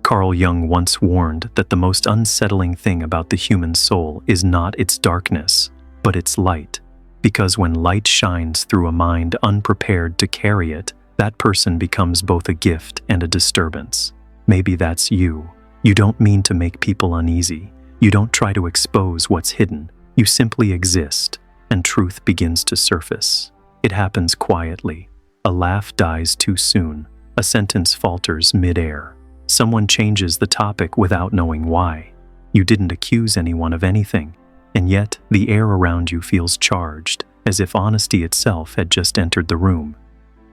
Carl Jung once warned that the most unsettling thing about the human soul is not its darkness, but its light. Because when light shines through a mind unprepared to carry it, that person becomes both a gift and a disturbance. Maybe that's you. You don't mean to make people uneasy. You don't try to expose what's hidden. You simply exist, and truth begins to surface. It happens quietly. A laugh dies too soon. A sentence falters mid-air. Someone changes the topic without knowing why. You didn't accuse anyone of anything, and yet the air around you feels charged, as if honesty itself had just entered the room.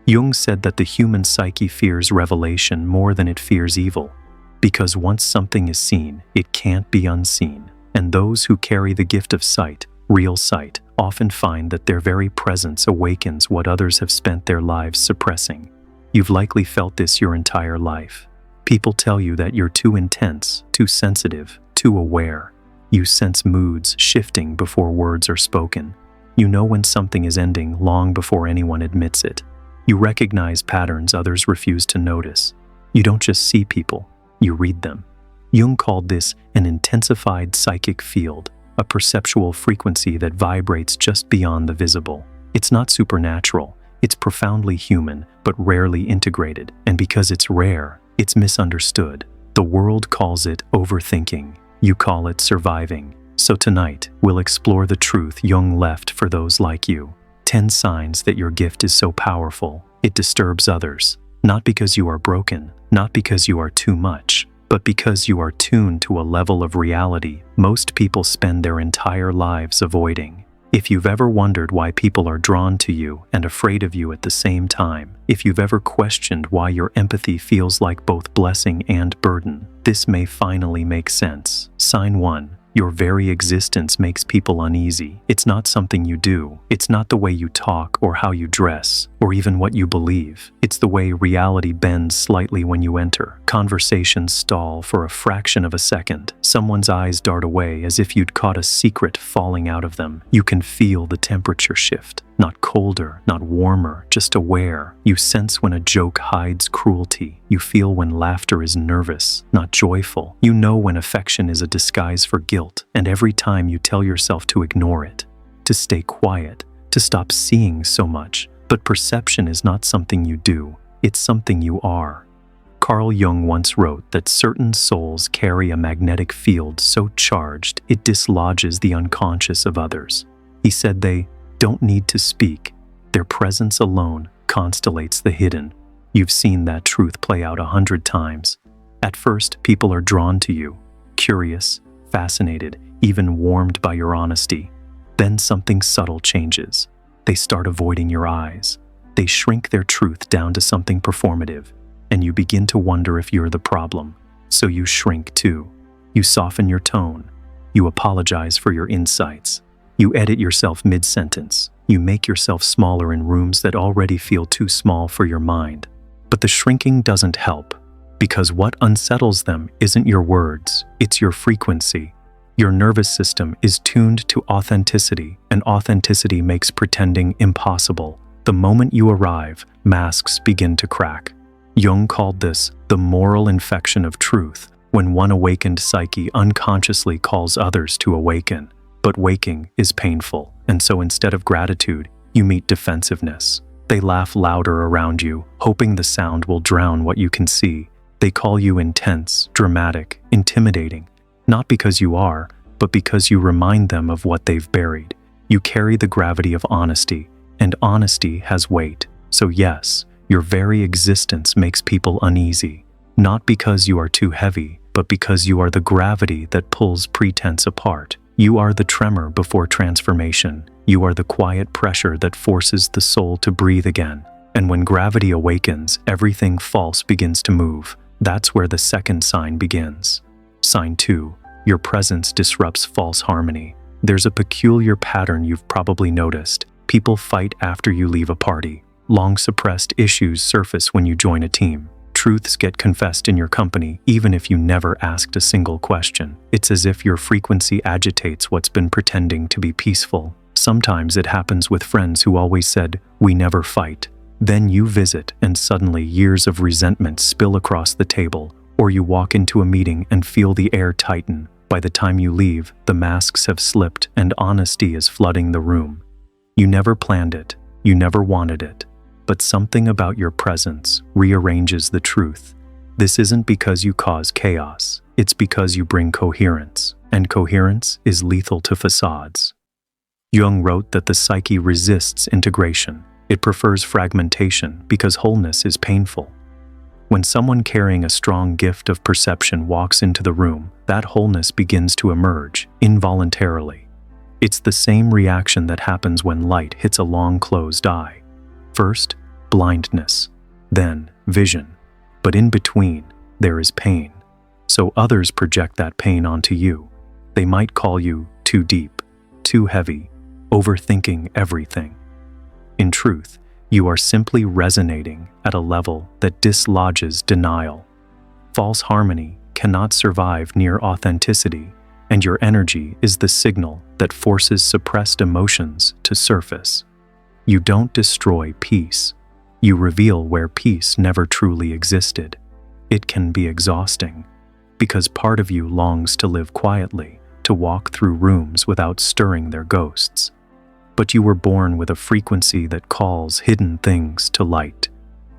Jung said that the human psyche fears revelation more than it fears evil, because once something is seen, it can't be unseen. And those who carry the gift of sight, real sight, often find that their very presence awakens what others have spent their lives suppressing. You've likely felt this your entire life. People tell you that you're too intense, too sensitive, too aware. You sense moods shifting before words are spoken. You know when something is ending long before anyone admits it. You recognize patterns others refuse to notice. You don't just see people, you read them. Jung called this an intensified psychic field, a perceptual frequency that vibrates just beyond the visible. It's not supernatural, it's profoundly human, but rarely integrated. And because it's rare, it's misunderstood. The world calls it overthinking. You call it surviving. So tonight, we'll explore the truth Jung left for those like you. 10 signs that your gift is so powerful, it disturbs others. Not because you are broken, not because you are too much, but because you are tuned to a level of reality most people spend their entire lives avoiding. If you've ever wondered why people are drawn to you and afraid of you at the same time, if you've ever questioned why your empathy feels like both blessing and burden, this may finally make sense. Sign 1. Your very existence makes people uneasy. It's not something you do. It's not the way you talk or how you dress, or even what you believe. It's the way reality bends slightly when you enter. Conversations stall for a fraction of a second. Someone's eyes dart away as if you'd caught a secret falling out of them. You can feel the temperature shift. Not colder, not warmer, just aware. You sense when a joke hides cruelty. You feel when laughter is nervous, not joyful. You know when affection is a disguise for guilt, and every time you tell yourself to ignore it, to stay quiet, to stop seeing so much. But perception is not something you do, it's something you are. Carl Jung once wrote that certain souls carry a magnetic field so charged it dislodges the unconscious of others. He said they don't need to speak. Their presence alone constellates the hidden. You've seen that truth play out 100 times. At first, people are drawn to you, curious, fascinated, even warmed by your honesty. Then something subtle changes. They start avoiding your eyes. They shrink their truth down to something performative, and you begin to wonder if you're the problem. So you shrink too. You soften your tone. You apologize for your insights. You edit yourself mid-sentence. You make yourself smaller in rooms that already feel too small for your mind. But the shrinking doesn't help, because what unsettles them isn't your words, it's your frequency. Your nervous system is tuned to authenticity, and authenticity makes pretending impossible. The moment you arrive, masks begin to crack. Jung called this the moral infection of truth, when one awakened psyche unconsciously calls others to awaken. But waking is painful, and so instead of gratitude, you meet defensiveness. They laugh louder around you, hoping the sound will drown what you can see. They call you intense, dramatic, intimidating, not because you are, but because you remind them of what they've buried. You carry the gravity of honesty, and honesty has weight. So yes, your very existence makes people uneasy, not because you are too heavy, but because you are the gravity that pulls pretense apart. You are the tremor before transformation. You are the quiet pressure that forces the soul to breathe again. And when gravity awakens, everything false begins to move. That's where the second sign begins. Sign 2. Your presence disrupts false harmony. There's a peculiar pattern you've probably noticed. People fight after you leave a party. Long-suppressed issues surface when you join a team. Truths get confessed in your company, even if you never asked a single question. It's as if your frequency agitates what's been pretending to be peaceful. Sometimes it happens with friends who always said, "We never fight." Then you visit, and suddenly years of resentment spill across the table. Or you walk into a meeting and feel the air tighten. By the time you leave, the masks have slipped and honesty is flooding the room. You never planned it, you never wanted it, but something about your presence rearranges the truth. This isn't because you cause chaos, it's because you bring coherence, and coherence is lethal to facades. Jung wrote that the psyche resists integration. It prefers fragmentation because wholeness is painful. When someone carrying a strong gift of perception walks into the room, that wholeness begins to emerge, involuntarily. It's the same reaction that happens when light hits a long closed eye. First, blindness, then vision. But in between, there is pain. So others project that pain onto you. They might call you too deep, too heavy, overthinking everything. In truth, you are simply resonating at a level that dislodges denial. False harmony cannot survive near authenticity, and your energy is the signal that forces suppressed emotions to surface. You don't destroy peace. You reveal where peace never truly existed. It can be exhausting, because part of you longs to live quietly, to walk through rooms without stirring their ghosts. But you were born with a frequency that calls hidden things to light.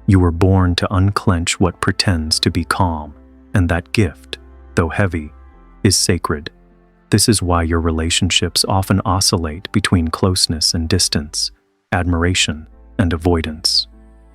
You were born to unclench what pretends to be calm, and that gift, though heavy, is sacred. This is why your relationships often oscillate between closeness and distance, admiration and avoidance.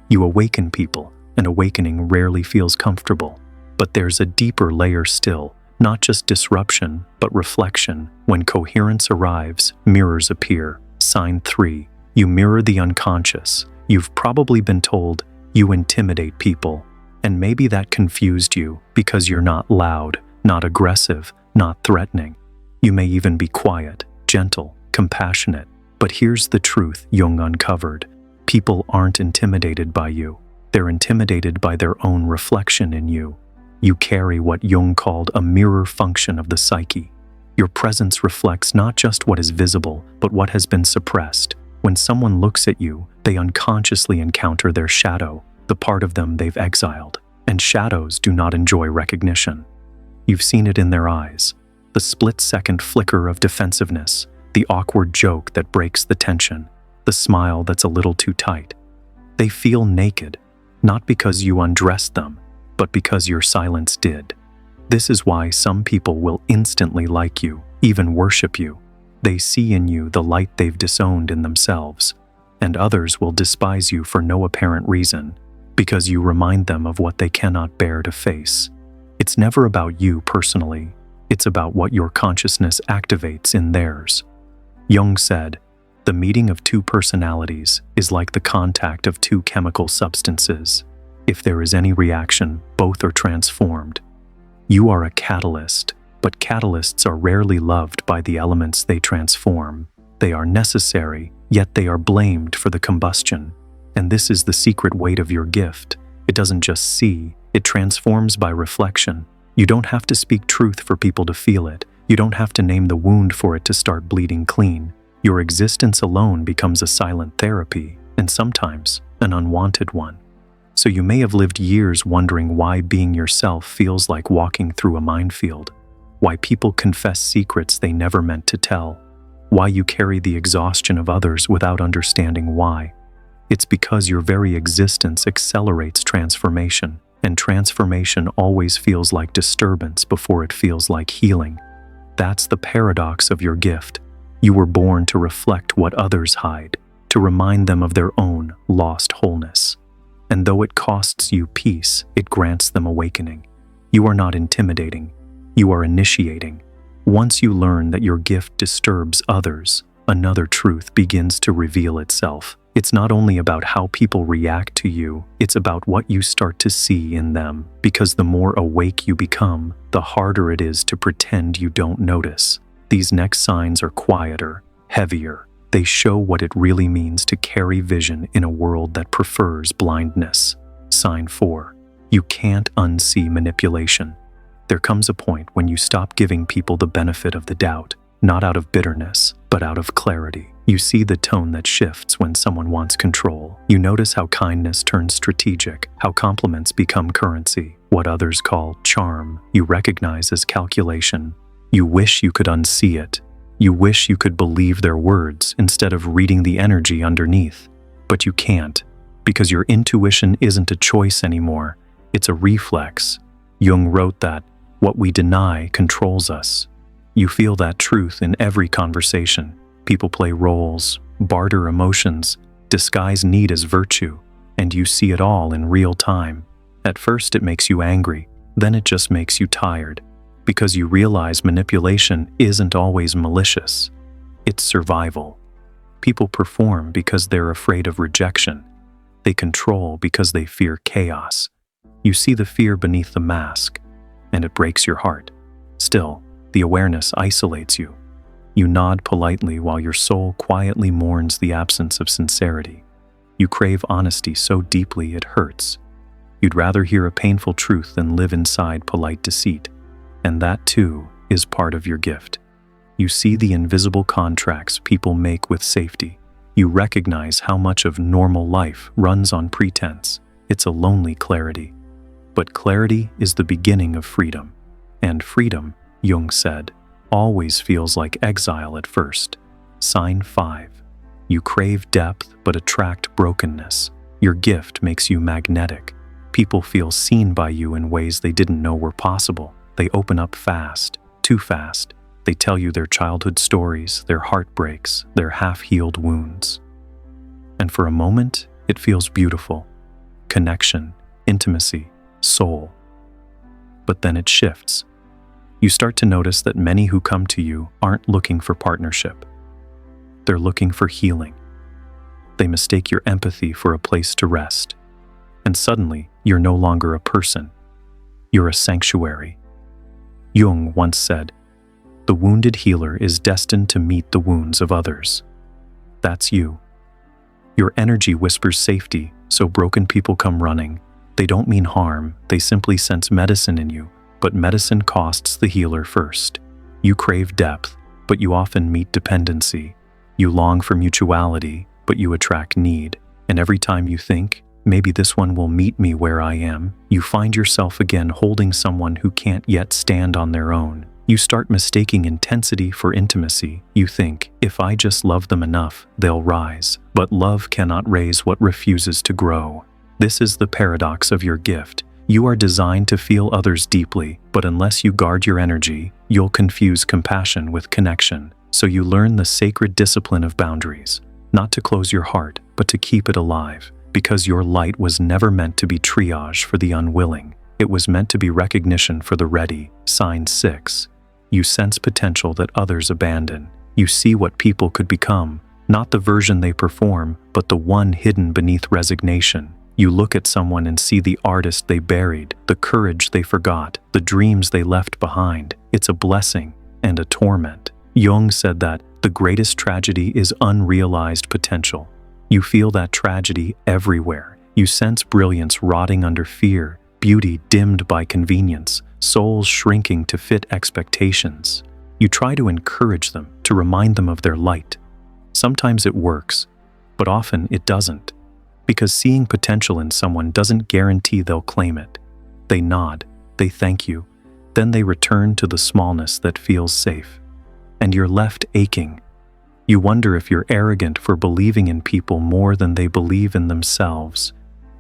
You awaken people, and awakening rarely feels comfortable. But there's a deeper layer still, not just disruption, but reflection. When coherence arrives, mirrors appear. Sign 3. You mirror the unconscious. You've probably been told you intimidate people, and maybe that confused you because you're not loud, not aggressive, not threatening. You may even be quiet, gentle, compassionate. But here's the truth Jung uncovered. People aren't intimidated by you. They're intimidated by their own reflection in you. You carry what Jung called a mirror function of the psyche. Your presence reflects not just what is visible, but what has been suppressed. When someone looks at you, they unconsciously encounter their shadow, the part of them they've exiled. And shadows do not enjoy recognition. You've seen it in their eyes. The split-second flicker of defensiveness, the awkward joke that breaks the tension, the smile that's a little too tight. They feel naked, not because you undressed them, but because your silence did. This is why some people will instantly like you, even worship you. They see in you the light they've disowned in themselves, and others will despise you for no apparent reason, because you remind them of what they cannot bear to face. It's never about you personally, it's about what your consciousness activates in theirs. Jung said, "The meeting of two personalities is like the contact of two chemical substances. If there is any reaction, both are transformed." You are a catalyst, but catalysts are rarely loved by the elements they transform. They are necessary, yet they are blamed for the combustion. And this is the secret weight of your gift. It doesn't just see, it transforms by reflection. You don't have to speak truth for people to feel it. You don't have to name the wound for it to start bleeding clean. Your existence alone becomes a silent therapy, and sometimes an unwanted one. So you may have lived years wondering why being yourself feels like walking through a minefield, why people confess secrets they never meant to tell, why you carry the exhaustion of others without understanding why. It's because your very existence accelerates transformation, and transformation always feels like disturbance before it feels like healing. That's the paradox of your gift. You were born to reflect what others hide, to remind them of their own lost wholeness. And though it costs you peace, it grants them awakening. You are not intimidating, you are initiating. Once you learn that your gift disturbs others, another truth begins to reveal itself. It's not only about how people react to you, it's about what you start to see in them, because the more awake you become, the harder it is to pretend you don't notice. These next signs are quieter, heavier. They show what it really means to carry vision in a world that prefers blindness. Sign 4. You can't unsee manipulation. There comes a point when you stop giving people the benefit of the doubt, not out of bitterness, but out of clarity. You see the tone that shifts when someone wants control. You notice how kindness turns strategic, how compliments become currency. What others call charm, you recognize as calculation. You wish you could unsee it. You wish you could believe their words instead of reading the energy underneath. But you can't, because your intuition isn't a choice anymore. It's a reflex. Jung wrote that what we deny controls us. You feel that truth in every conversation. People play roles, barter emotions, disguise need as virtue, and you see it all in real time. At first it makes you angry, then it just makes you tired, because you realize manipulation isn't always malicious. It's survival. People perform because they're afraid of rejection. They control because they fear chaos. You see the fear beneath the mask, and it breaks your heart. Still, the awareness isolates you. You nod politely while your soul quietly mourns the absence of sincerity. You crave honesty so deeply it hurts. You'd rather hear a painful truth than live inside polite deceit. And that, too, is part of your gift. You see the invisible contracts people make with safety. You recognize how much of normal life runs on pretense. It's a lonely clarity. But clarity is the beginning of freedom. And freedom, Jung said, always feels like exile at first. Sign 5. You crave depth but attract brokenness. Your gift makes you magnetic. People feel seen by you in ways they didn't know were possible. They open up fast, too fast. They tell you their childhood stories, their heartbreaks, their half-healed wounds. And for a moment, it feels beautiful. Connection, intimacy, soul. But then it shifts. You start to notice that many who come to you aren't looking for partnership. They're looking for healing. They mistake your empathy for a place to rest. And suddenly, you're no longer a person. You're a sanctuary. Jung once said, "The wounded healer is destined to meet the wounds of others." That's you. Your energy whispers safety, so broken people come running. They don't mean harm, they simply sense medicine in you. But medicine costs the healer first. You crave depth, but you often meet dependency. You long for mutuality, but you attract need. And every time you think, maybe this one will meet me where I am, you find yourself again holding someone who can't yet stand on their own. You start mistaking intensity for intimacy. You think, if I just love them enough, they'll rise. But love cannot raise what refuses to grow. This is the paradox of your gift. You are designed to feel others deeply, but unless you guard your energy, you'll confuse compassion with connection. So you learn the sacred discipline of boundaries, not to close your heart, but to keep it alive, because your light was never meant to be triage for the unwilling. It was meant to be recognition for the ready. Sign 6. You sense potential that others abandon. You see what people could become, not the version they perform, but the one hidden beneath resignation. You look at someone and see the artist they buried, the courage they forgot, the dreams they left behind. It's a blessing and a torment. Jung said that the greatest tragedy is unrealized potential. You feel that tragedy everywhere. You sense brilliance rotting under fear, beauty dimmed by convenience, souls shrinking to fit expectations. You try to encourage them, to remind them of their light. Sometimes it works, but often it doesn't. Because seeing potential in someone doesn't guarantee they'll claim it. They nod, they thank you, then they return to the smallness that feels safe. And you're left aching. You wonder if you're arrogant for believing in people more than they believe in themselves.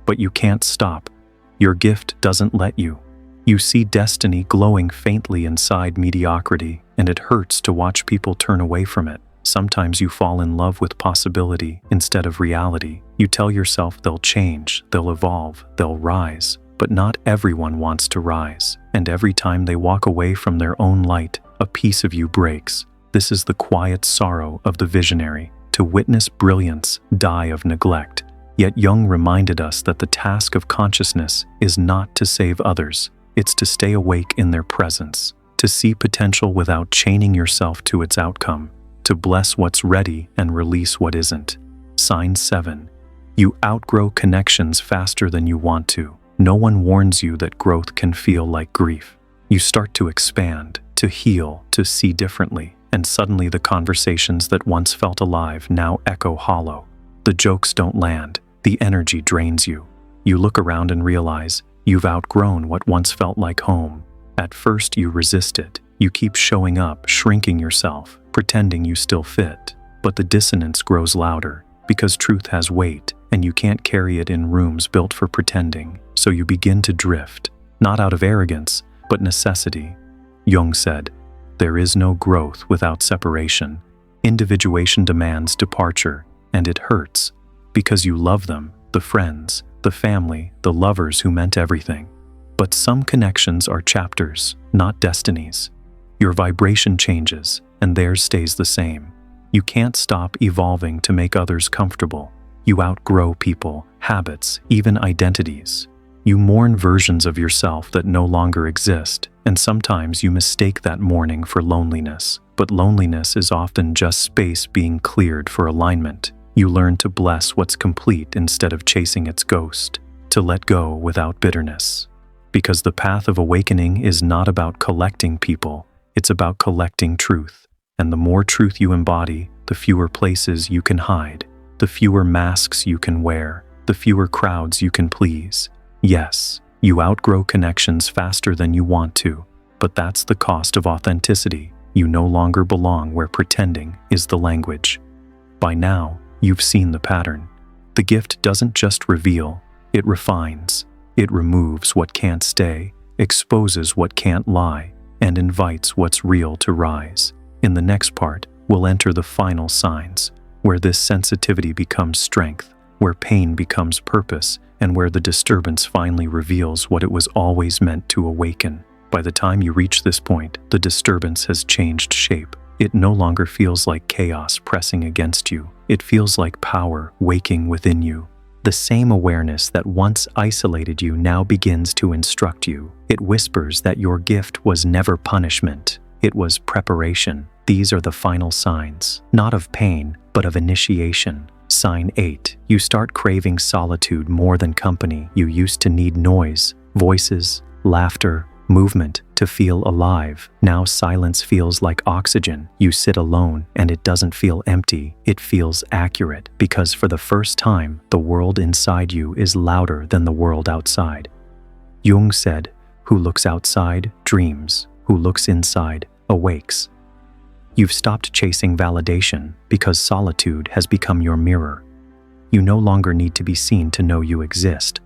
But you can't stop. Your gift doesn't let you. You see destiny glowing faintly inside mediocrity, and it hurts to watch people turn away from it. Sometimes you fall in love with possibility instead of reality. You tell yourself they'll change, they'll evolve, they'll rise. But not everyone wants to rise. And every time they walk away from their own light, a piece of you breaks. This is the quiet sorrow of the visionary, to witness brilliance die of neglect. Yet Jung reminded us that the task of consciousness is not to save others. It's to stay awake in their presence, to see potential without chaining yourself to its outcome, to bless what's ready and release what isn't. Sign 7. You outgrow connections faster than you want to. No one warns you that growth can feel like grief. You start to expand, to heal, to see differently. and suddenly the conversations that once felt alive now echo hollow. The jokes don't land, the energy drains you. You look around and realize you've outgrown what once felt like home. At first you resist it. You keep showing up, shrinking yourself, pretending you still fit. But the dissonance grows louder because truth has weight and you can't carry it in rooms built for pretending. So you begin to drift, not out of arrogance, but necessity. Jung said, "There is no growth without separation. Individuation demands departure, and it hurts because you love them, the friends, the family, the lovers who meant everything. But some connections are chapters, not destinies. Your vibration changes, and theirs stays the same. You can't stop evolving to make others comfortable. You outgrow people, habits, even identities. You mourn versions of yourself that no longer exist, and sometimes you mistake that mourning for loneliness. But loneliness is often just space being cleared for alignment. You learn to bless what's complete instead of chasing its ghost, to let go without bitterness. Because the path of awakening is not about collecting people, it's about collecting truth. And the more truth you embody, the fewer places you can hide, the fewer masks you can wear, the fewer crowds you can please. Yes, you outgrow connections faster than you want to, but that's the cost of authenticity. You no longer belong where pretending is the language. By now, you've seen the pattern. The gift doesn't just reveal, it refines. It removes what can't stay, exposes what can't lie, and invites what's real to rise. In the next part, we'll enter the final signs, where this sensitivity becomes strength, where pain becomes purpose, and where the disturbance finally reveals what it was always meant to awaken. By the time you reach this point, the disturbance has changed shape. It no longer feels like chaos pressing against you. It feels like power waking within you. The same awareness that once isolated you now begins to instruct you. It whispers that your gift was never punishment. It was preparation. These are the final signs, not of pain, but of initiation. Sign 8. You start craving solitude more than company. You used to need noise, voices, laughter, movement to feel alive. Now silence feels like oxygen. You sit alone and it doesn't feel empty. It feels accurate because for the first time, the world inside you is louder than the world outside. Jung said, "Who looks outside dreams. Who looks inside awakes." You've stopped chasing validation because solitude has become your mirror. You no longer need to be seen to know you exist.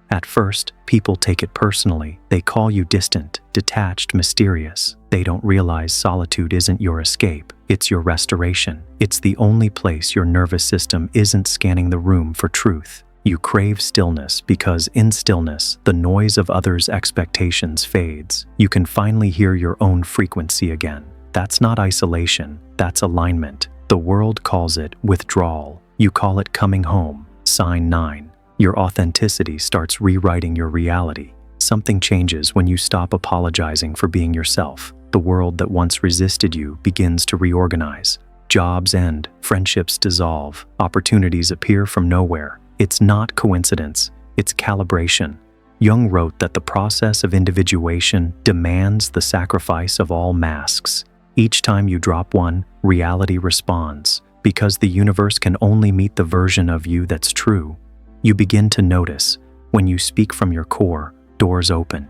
At first, people take it personally. They call you distant, detached, mysterious. They don't realize solitude isn't your escape. It's your restoration. It's the only place your nervous system isn't scanning the room for truth. You crave stillness because in stillness, the noise of others' expectations fades. You can finally hear your own frequency again. That's not isolation, that's alignment. The world calls it withdrawal. You call it coming home. Sign 9. Your authenticity starts rewriting your reality. Something changes when you stop apologizing for being yourself. The world that once resisted you begins to reorganize. Jobs end, friendships dissolve, opportunities appear from nowhere. It's not coincidence, it's calibration. Jung wrote that the process of individuation demands the sacrifice of all masks. Each time you drop one, reality responds. Because the universe can only meet the version of you that's true. You begin to notice, when you speak from your core, doors open.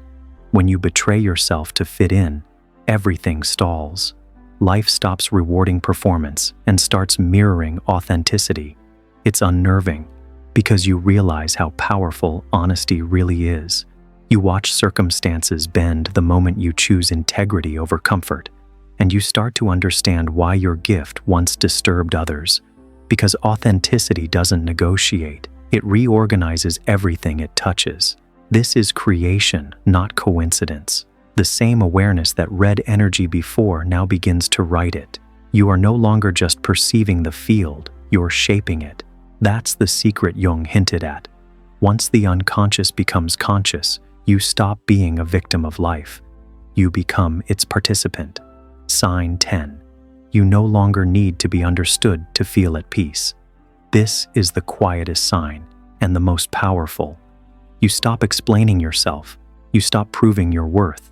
When you betray yourself to fit in, everything stalls. Life stops rewarding performance and starts mirroring authenticity. It's unnerving, because you realize how powerful honesty really is. You watch circumstances bend the moment you choose integrity over comfort, and you start to understand why your gift once disturbed others. Because authenticity doesn't negotiate. It reorganizes everything it touches. This is creation, not coincidence. The same awareness that read energy before now begins to write it. You are no longer just perceiving the field, you're shaping it. That's the secret Jung hinted at. Once the unconscious becomes conscious, you stop being a victim of life. You become its participant. Sign 10. You no longer need to be understood to feel at peace. This is the quietest sign, and the most powerful. You stop explaining yourself. You stop proving your worth.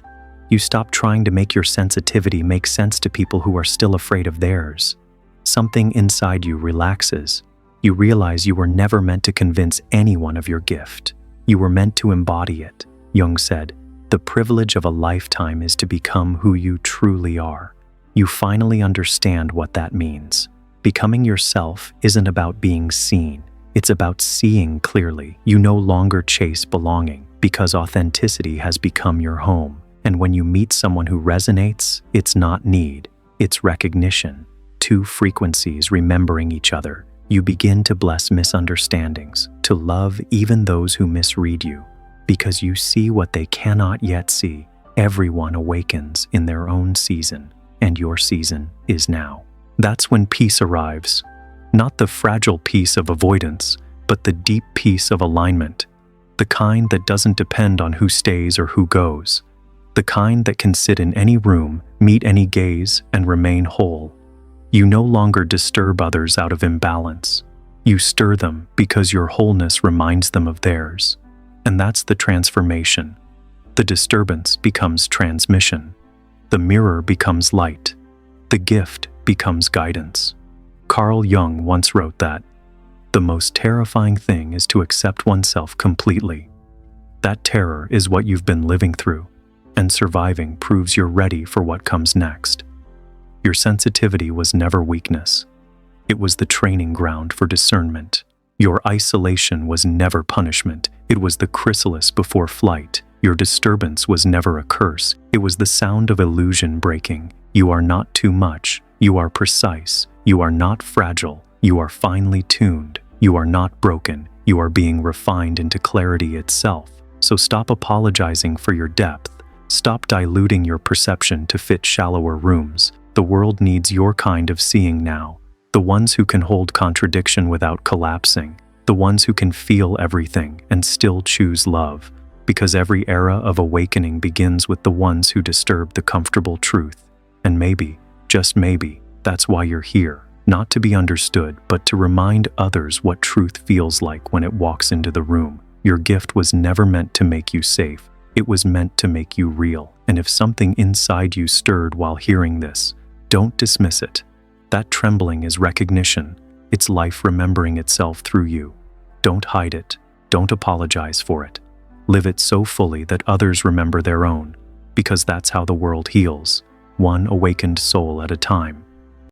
You stop trying to make your sensitivity make sense to people who are still afraid of theirs. Something inside you relaxes. You realize you were never meant to convince anyone of your gift. You were meant to embody it. Jung said, "The privilege of a lifetime is to become who you truly are." You finally understand what that means. Becoming yourself isn't about being seen. It's about seeing clearly. You no longer chase belonging because authenticity has become your home. And when you meet someone who resonates, it's not need, it's recognition. Two frequencies remembering each other. You begin to bless misunderstandings, to love even those who misread you, because you see what they cannot yet see. Everyone awakens in their own season, and your season is now. That's when peace arrives. Not the fragile peace of avoidance, but the deep peace of alignment. The kind that doesn't depend on who stays or who goes. The kind that can sit in any room, meet any gaze, and remain whole. You no longer disturb others out of imbalance. You stir them because your wholeness reminds them of theirs. And that's the transformation. The disturbance becomes transmission. The mirror becomes light. The gift becomes guidance. Carl Jung once wrote that, "The most terrifying thing is to accept oneself completely." That terror is what you've been living through, and surviving proves you're ready for what comes next. Your sensitivity was never weakness. It was the training ground for discernment. Your isolation was never punishment. It was the chrysalis before flight. Your disturbance was never a curse. It was the sound of illusion breaking. You are not too much. You are precise. You are not fragile. You are finely tuned. You are not broken. You are being refined into clarity itself. So stop apologizing for your depth. Stop diluting your perception to fit shallower rooms. The world needs your kind of seeing now. The ones who can hold contradiction without collapsing. The ones who can feel everything and still choose love. Because every era of awakening begins with the ones who disturb the comfortable truth. And maybe, just maybe, that's why you're here. Not to be understood, but to remind others what truth feels like when it walks into the room. Your gift was never meant to make you safe. It was meant to make you real. And if something inside you stirred while hearing this, don't dismiss it. That trembling is recognition. It's life remembering itself through you. Don't hide it. Don't apologize for it. Live it so fully that others remember their own, because that's how the world heals, one awakened soul at a time.